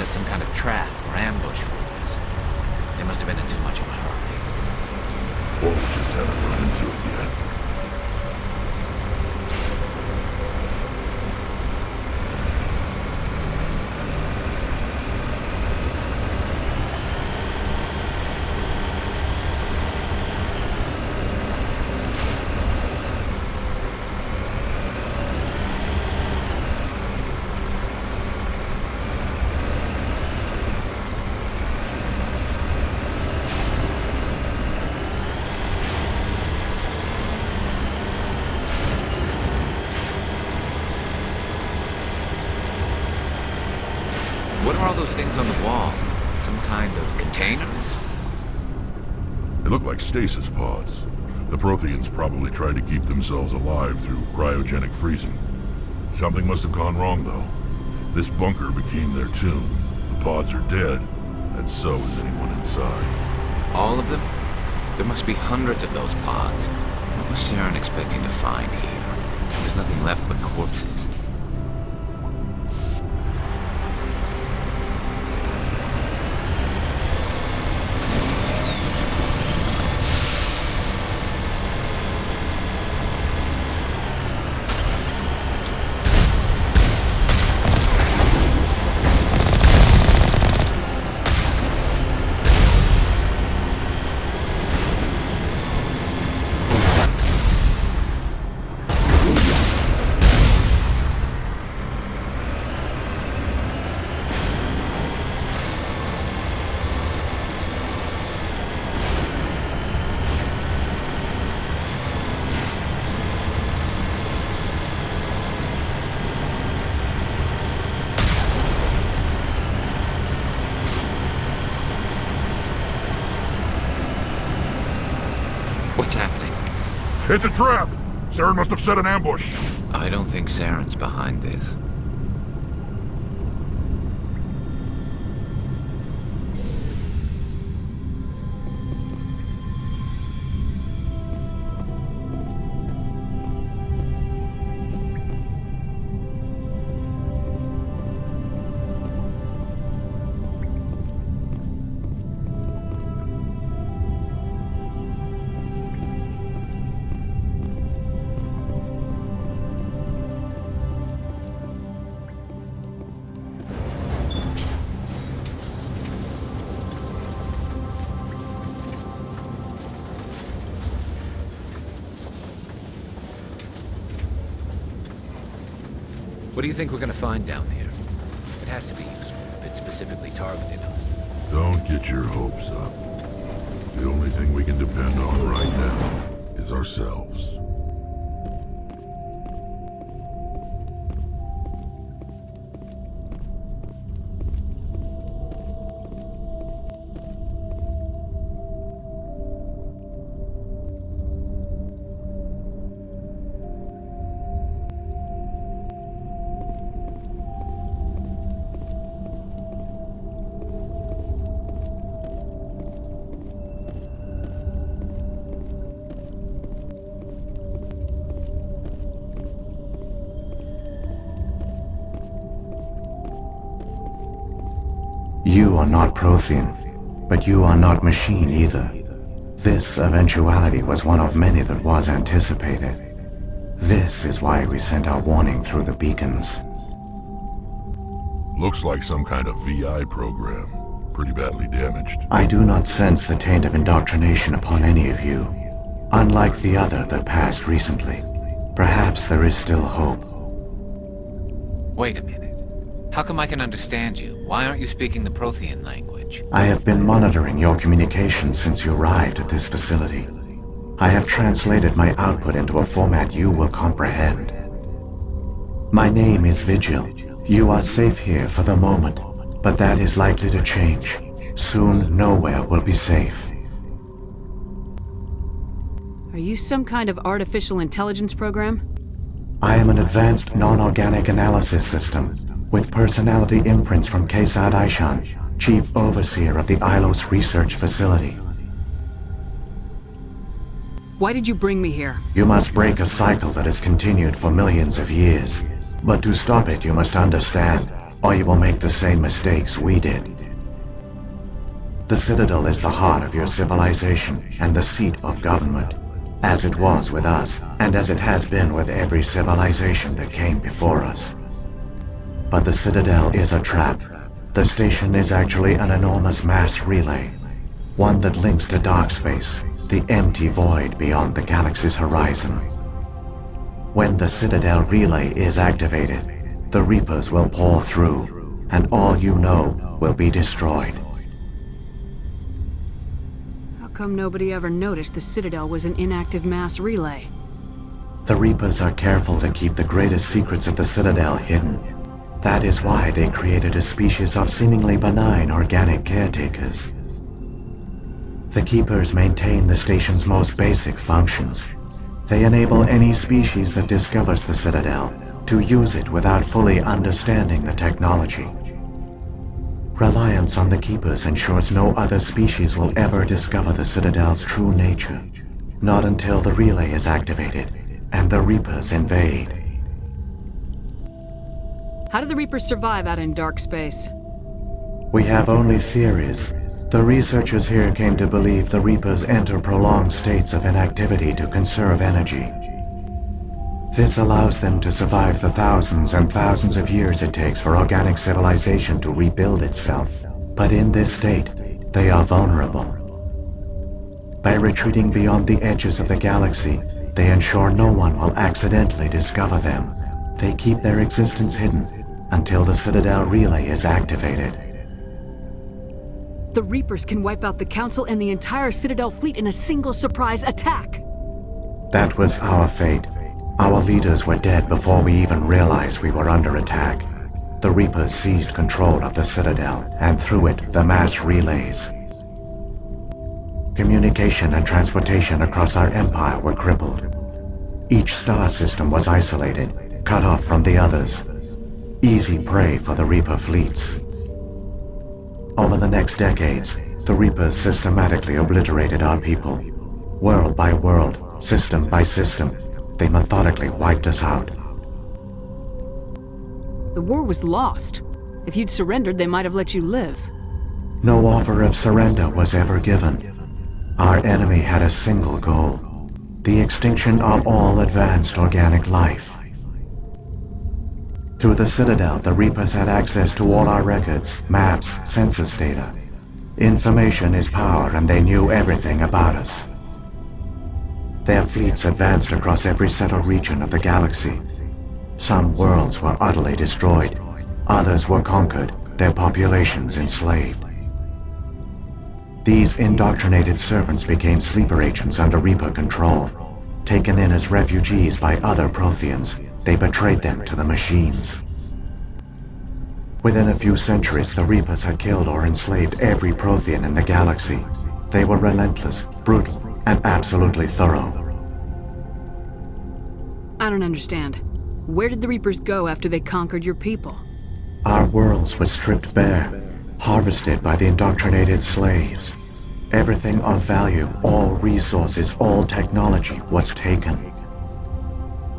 set some kind of trap or ambush for us. They must have been in too much of a hurry. Or we just haven't run into it yet. What are all those things on the wall? Some kind of containers? They look like stasis pods. The Protheans probably tried to keep themselves alive through cryogenic freezing. Something must have gone wrong, though. This bunker became their tomb. The pods are dead, and so is anyone inside. All of them? There must be hundreds of those pods. What was Saren expecting to find here? There's nothing left but corpses. What's happening? It's a trap! Saren must have set an ambush. I don't think Saren's behind this. What do you think we're gonna find down here? It has to be useful if it specifically targeted us. Don't get your hopes up. The only thing we can depend on right now is ourselves. You are not Prothean, but you are not machine either. This eventuality was one of many that was anticipated. This is why we sent our warning through the beacons. Looks like some kind of VI program. Pretty badly damaged. I do not sense the taint of indoctrination upon any of you. Unlike the other that passed recently. Perhaps there is still hope. Wait a minute. How come I can understand you? Why aren't you speaking the Prothean language? I have been monitoring your communications since you arrived at this facility. I have translated my output into a format you will comprehend. My name is Vigil. You are safe here for the moment, but that is likely to change. Soon, nowhere will be safe. Are you some kind of artificial intelligence program? I am an advanced non-organic analysis system, with personality imprints from Kesad Aishan, Chief Overseer of the Ilos Research Facility. Why did you bring me here? You must break a cycle that has continued for millions of years. But to stop it, you must understand, or you will make the same mistakes we did. The Citadel is the heart of your civilization and the seat of government, as it was with us, and as it has been with every civilization that came before us. But the Citadel is a trap. The station is actually an enormous mass relay, one that links to dark space, the empty void beyond the galaxy's horizon. When the Citadel relay is activated, the Reapers will pour through, and all you know will be destroyed. How come nobody ever noticed the Citadel was an inactive mass relay? The Reapers are careful to keep the greatest secrets of the Citadel hidden. That is why they created a species of seemingly benign organic caretakers. The Keepers maintain the station's most basic functions. They enable any species that discovers the Citadel to use it without fully understanding the technology. Reliance on the Keepers ensures no other species will ever discover the Citadel's true nature, not until the relay is activated and the Reapers invade. How do the Reapers survive out in dark space? We have only theories. The researchers here came to believe the Reapers enter prolonged states of inactivity to conserve energy. This allows them to survive the thousands and thousands of years it takes for organic civilization to rebuild itself. But in this state, they are vulnerable. By retreating beyond the edges of the galaxy, they ensure no one will accidentally discover them. They keep their existence hidden until the Citadel relay is activated. The Reapers can wipe out the Council and the entire Citadel fleet in a single surprise attack! That was our fate. Our leaders were dead before we even realized we were under attack. The Reapers seized control of the Citadel, and through it, the mass relays. Communication and transportation across our empire were crippled. Each star system was isolated, cut off from the others. Easy prey for the Reaper fleets. Over the next decades, the Reapers systematically obliterated our people. World by world, system by system, they methodically wiped us out. The war was lost. If you'd surrendered, they might have let you live. No offer of surrender was ever given. Our enemy had a single goal: the extinction of all advanced organic life. Through the Citadel, the Reapers had access to all our records, maps, census data. Information is power, and they knew everything about us. Their fleets advanced across every settled region of the galaxy. Some worlds were utterly destroyed, others were conquered, their populations enslaved. These indoctrinated servants became sleeper agents under Reaper control. Taken in as refugees by other Protheans, they betrayed them to the machines. Within a few centuries, the Reapers had killed or enslaved every Prothean in the galaxy. They were relentless, brutal, and absolutely thorough. I don't understand. Where did the Reapers go after they conquered your people? Our worlds were stripped bare, harvested by the indoctrinated slaves. Everything of value, all resources, all technology was taken.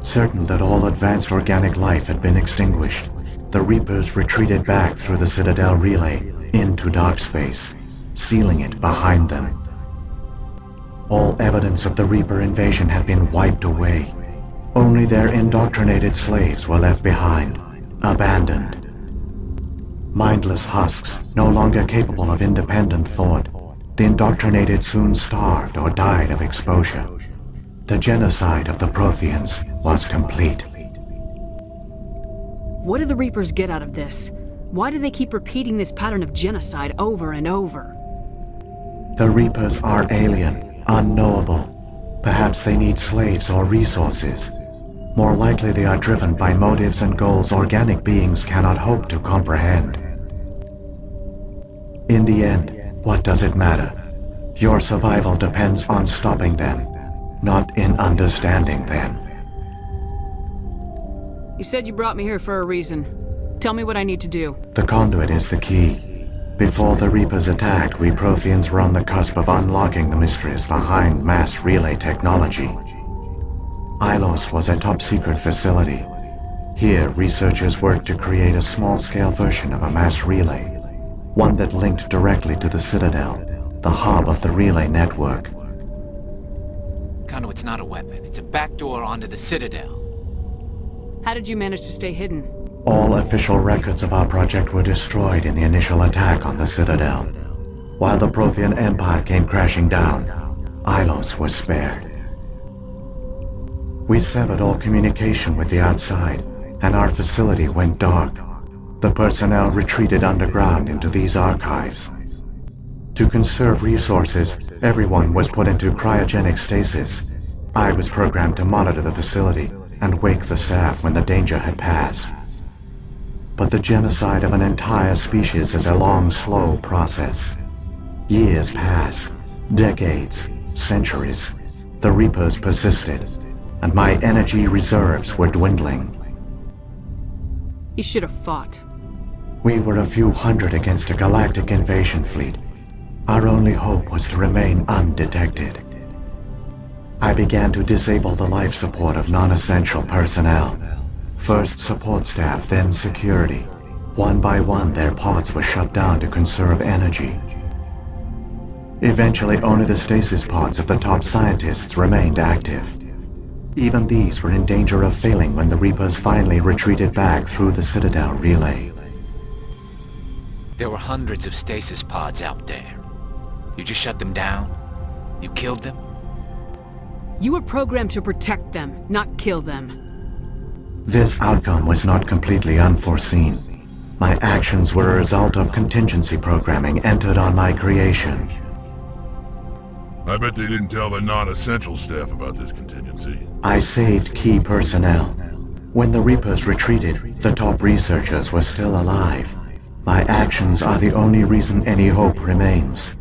Certain that all advanced organic life had been extinguished, the Reapers retreated back through the Citadel relay into dark space, sealing it behind them. All evidence of the Reaper invasion had been wiped away. Only their indoctrinated slaves were left behind, abandoned. Mindless husks, no longer capable of independent thought, the indoctrinated soon starved or died of exposure. The genocide of the Protheans was complete. What do the Reapers get out of this? Why do they keep repeating this pattern of genocide over and over? The Reapers are alien, unknowable. Perhaps they need slaves or resources. More likely they are driven by motives and goals organic beings cannot hope to comprehend. In the end, what does it matter? Your survival depends on stopping them, not in understanding them. You said you brought me here for a reason. Tell me what I need to do. The conduit is the key. Before the Reapers attacked, we Protheans were on the cusp of unlocking the mysteries behind mass relay technology. Ilos was a top-secret facility. Here, researchers worked to create a small-scale version of a mass relay, one that linked directly to the Citadel, the hub of the relay network. Conduit's not a weapon. It's a backdoor onto the Citadel. How did you manage to stay hidden? All official records of our project were destroyed in the initial attack on the Citadel. While the Prothean Empire came crashing down, Ilos was spared. We severed all communication with the outside, and our facility went dark. The personnel retreated underground into these archives. To conserve resources, everyone was put into cryogenic stasis. I was programmed to monitor the facility and wake the staff when the danger had passed. But the genocide of an entire species is a long, slow process. Years passed, decades, centuries. The Reapers persisted, and my energy reserves were dwindling. You should have fought. We were a few hundred against a galactic invasion fleet. Our only hope was to remain undetected. I began to disable the life support of non-essential personnel. First support staff, then security. One by one, their pods were shut down to conserve energy. Eventually, only the stasis pods of the top scientists remained active. Even these were in danger of failing when the Reapers finally retreated back through the Citadel relay. There were hundreds of stasis pods out there. You just shut them down? You killed them? You were programmed to protect them, not kill them. This outcome was not completely unforeseen. My actions were a result of contingency programming entered on my creation. I bet they didn't tell the non-essential staff about this contingency. I saved key personnel. When the Reapers retreated, the top researchers were still alive. My actions are the only reason any hope remains.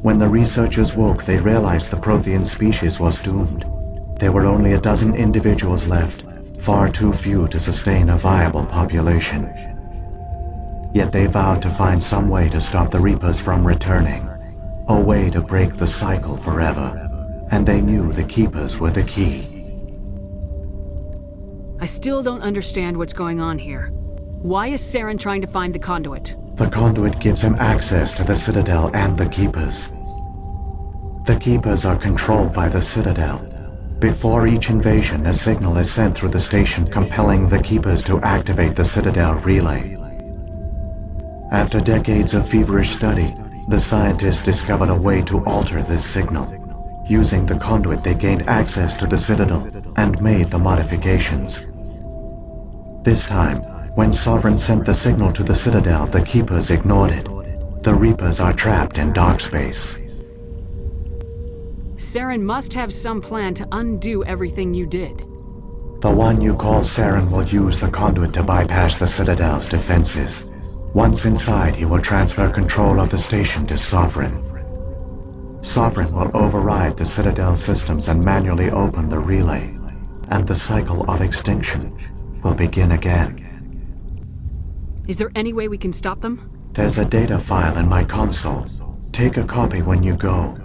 When the researchers woke, they realized the Prothean species was doomed. There were only a dozen individuals left, far too few to sustain a viable population. Yet they vowed to find some way to stop the Reapers from returning. A way to break the cycle forever. And they knew the Keepers were the key. I still don't understand what's going on here. Why is Saren trying to find the conduit? The conduit gives him access to the Citadel and the Keepers. The Keepers are controlled by the Citadel. Before each invasion, a signal is sent through the station compelling the Keepers to activate the Citadel relay. After decades of feverish study, the scientists discovered a way to alter this signal. Using the conduit, they gained access to the Citadel and made the modifications. This time, when Sovereign sent the signal to the Citadel, the Keepers ignored it. The Reapers are trapped in dark space. Saren must have some plan to undo everything you did. The one you call Saren will use the conduit to bypass the Citadel's defenses. Once inside, he will transfer control of the station to Sovereign. Sovereign will override the Citadel systems and manually open the relay, and the cycle of extinction will begin again. Is there any way we can stop them? There's a data file in my console. Take a copy when you go.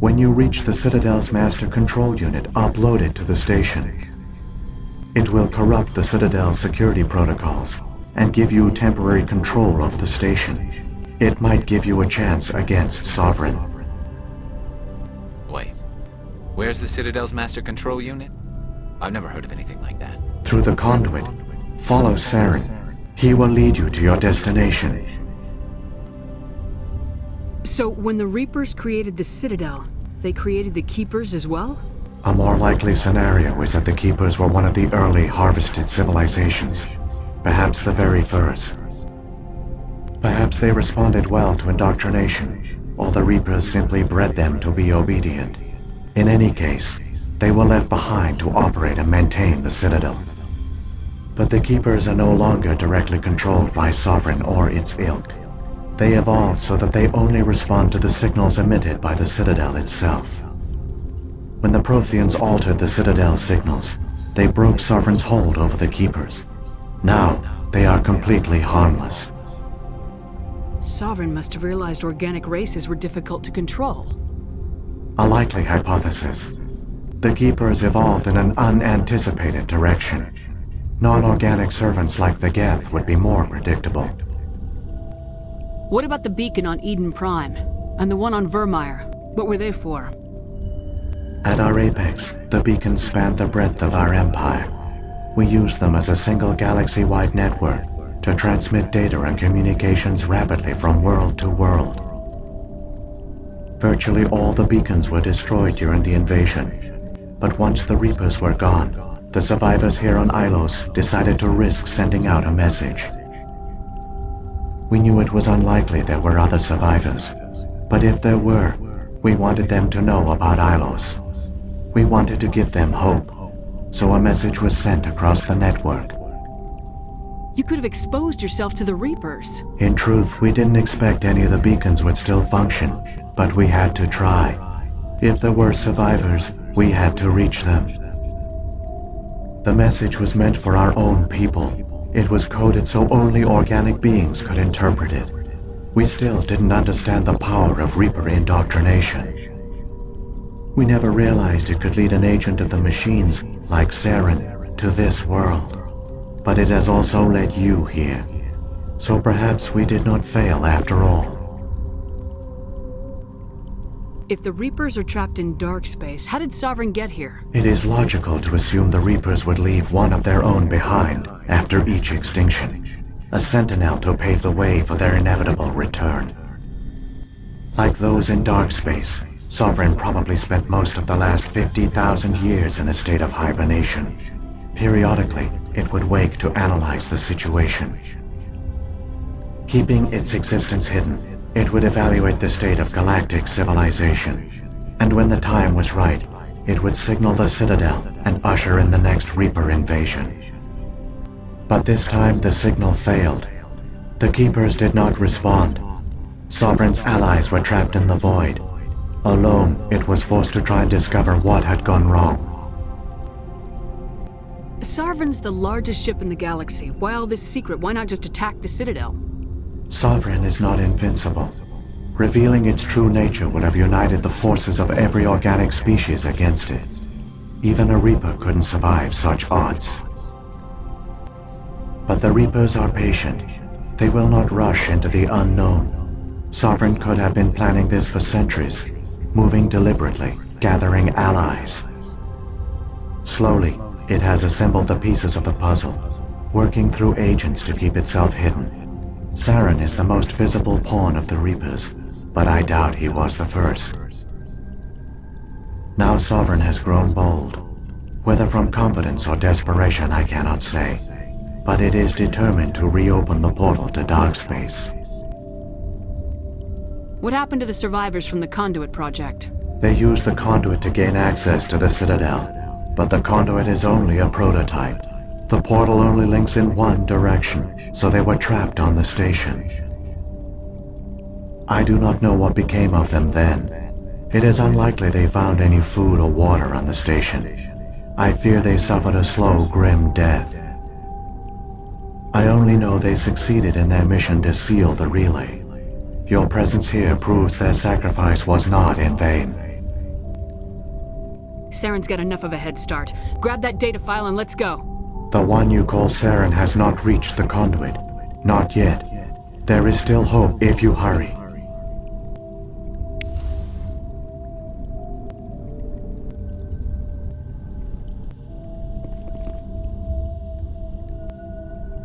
When you reach the Citadel's master control unit, upload it to the station. It will corrupt the Citadel's security protocols and give you temporary control of the station. It might give you a chance against Sovereign. Wait. Where's the Citadel's master control unit? I've never heard of anything like that. Through the conduit, follow Saren. He will lead you to your destination. So, when the Reapers created the Citadel, they created the Keepers as well? A more likely scenario is that the Keepers were one of the early harvested civilizations. Perhaps the very first. Perhaps they responded well to indoctrination, or the Reapers simply bred them to be obedient. In any case, they were left behind to operate and maintain the Citadel. But the Keepers are no longer directly controlled by Sovereign or its ilk. They evolved so that they only respond to the signals emitted by the Citadel itself. When the Protheans altered the Citadel's signals, they broke Sovereign's hold over the Keepers. Now, they are completely harmless. Sovereign must have realized organic races were difficult to control. A likely hypothesis. The Keepers evolved in an unanticipated direction. Non-organic servants like the Geth would be more predictable. What about the beacon on Eden Prime? And the one on Vermeer? What were they for? At our apex, the beacons spanned the breadth of our empire. We used them as a single galaxy-wide network to transmit data and communications rapidly from world to world. Virtually all the beacons were destroyed during the invasion, but once the Reapers were gone, the survivors here on Ilos decided to risk sending out a message. We knew it was unlikely there were other survivors, but if there were, we wanted them to know about Ilos. We wanted to give them hope, so a message was sent across the network. You could have exposed yourself to the Reapers. In truth, we didn't expect any of the beacons would still function, but we had to try. If there were survivors, we had to reach them. The message was meant for our own people. It was coded so only organic beings could interpret it. We still didn't understand the power of Reaper indoctrination. We never realized it could lead an agent of the machines, like Saren, to this world. But it has also led you here. So perhaps we did not fail after all. If the Reapers are trapped in dark space, how did Sovereign get here? It is logical to assume the Reapers would leave one of their own behind after each extinction. A sentinel to pave the way for their inevitable return. Like those in dark space, Sovereign probably spent most of the last 50,000 years in a state of hibernation. Periodically, it would wake to analyze the situation. Keeping its existence hidden, it would evaluate the state of galactic civilization. And when the time was right, it would signal the Citadel and usher in the next Reaper invasion. But this time the signal failed. The Keepers did not respond. Sovereign's allies were trapped in the void. Alone, it was forced to try and discover what had gone wrong. Sovereign's the largest ship in the galaxy. Why all this secret? Why not just attack the Citadel? Sovereign is not invincible. Revealing its true nature would have united the forces of every organic species against it. Even a Reaper couldn't survive such odds. But the Reapers are patient. They will not rush into the unknown. Sovereign could have been planning this for centuries, moving deliberately, gathering allies. Slowly, it has assembled the pieces of the puzzle, working through agents to keep itself hidden. Saren is the most visible pawn of the Reapers, but I doubt he was the first. Now Sovereign has grown bold. Whether from confidence or desperation, I cannot say. But it is determined to reopen the portal to dark space. What happened to the survivors from the Conduit project? They used the conduit to gain access to the Citadel, but the conduit is only a prototype. The portal only links in one direction, so they were trapped on the station. I do not know what became of them then. It is unlikely they found any food or water on the station. I fear they suffered a slow, grim death. I only know they succeeded in their mission to seal the relay. Your presence here proves their sacrifice was not in vain. Saren's got enough of a head start. Grab that data file and let's go. The one you call Saren has not reached the conduit. Not yet. There is still hope if you hurry.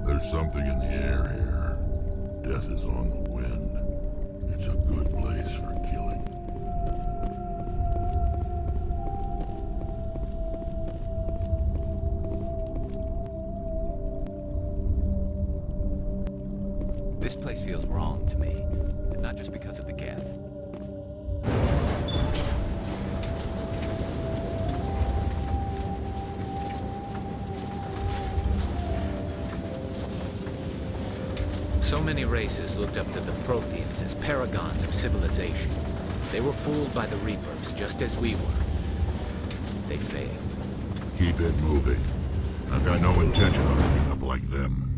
There's something in the air here. Death is on the wind. It's a good place for killing. This place feels wrong to me, and not just because of the Geth. So many races looked up to the Protheans as paragons of civilization. They were fooled by the Reapers, just as we were. They failed. Keep it moving. I've got no intention of ending up like them.